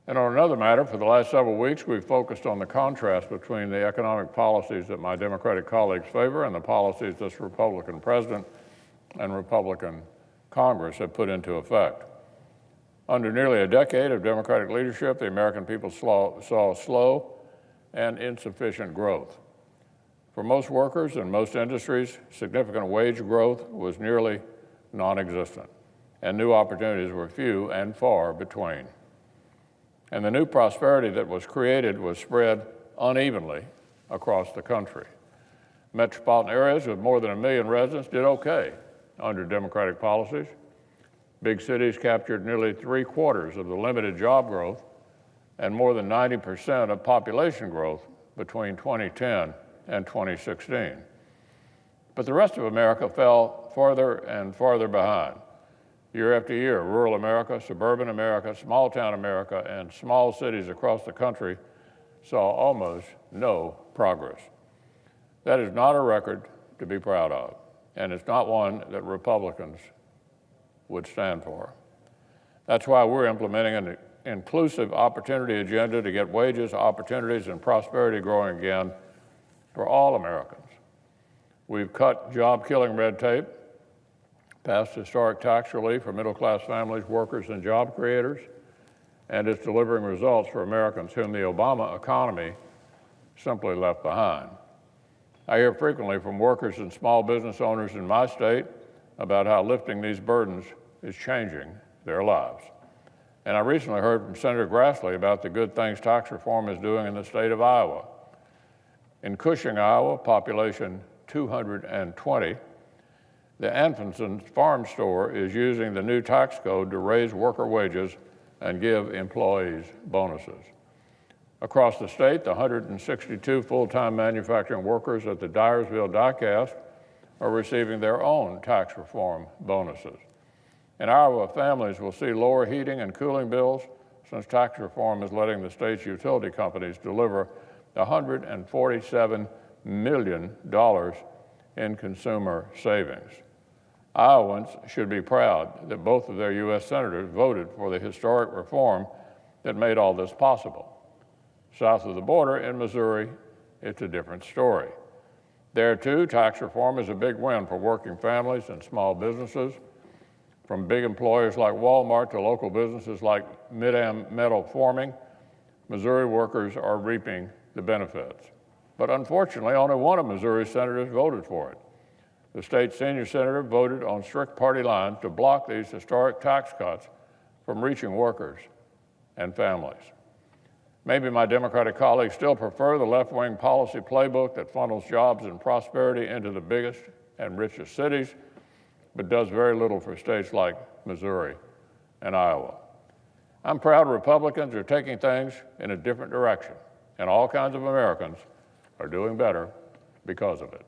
And on another matter, for the last several weeks, we've focused on the contrast between the economic policies that my Democratic colleagues favor and the policies this Republican president and Republican Congress have put into effect. Under nearly a decade of Democratic leadership, the American people saw slow and insufficient growth. For most workers in most industries, significant wage growth was nearly non-existent, and new opportunities were few and far between. And the new prosperity that was created was spread unevenly across the country. Metropolitan areas with more than 1 million residents did okay under Democratic policies. Big cities captured nearly 3/4 of the limited job growth and more than 90% of population growth between 2010 and 2016. But the rest of America fell farther and farther behind. Year after year, rural America, suburban America, small-town America, and small cities across the country saw almost no progress. That is not a record to be proud of, and it's not one that Republicans would stand for. That's why we're implementing an inclusive opportunity agenda to get wages, opportunities, and prosperity growing again for all Americans. We've cut job-killing red tape, passed historic tax relief for middle-class families, workers, and job creators, and it's delivering results for Americans whom the Obama economy simply left behind. I hear frequently from workers and small business owners in my state about how lifting these burdens is changing their lives. And I recently heard from Senator Grassley about the good things tax reform is doing in the state of Iowa. In Cushing, Iowa, population 220, the Anfinson's Farm Store is using the new tax code to raise worker wages and give employees bonuses. Across the state, the 162 full-time manufacturing workers at the Dyersville die-cast are receiving their own tax reform bonuses. In Iowa, families will see lower heating and cooling bills since tax reform is letting the state's utility companies deliver $147 million in consumer savings. Iowans should be proud that both of their U.S. senators voted for the historic reform that made all this possible. South of the border in Missouri, it's a different story. There, too, tax reform is a big win for working families and small businesses. From big employers like Walmart to local businesses like Mid-Am Metal Forming, Missouri workers are reaping the benefits. But unfortunately, only one of Missouri's senators voted for it. The state senior senator voted on strict party lines to block these historic tax cuts from reaching workers and families. Maybe my Democratic colleagues still prefer the left-wing policy playbook that funnels jobs and prosperity into the biggest and richest cities, but does very little for states like Missouri and Iowa. I'm proud Republicans are taking things in a different direction, and all kinds of Americans are doing better because of it.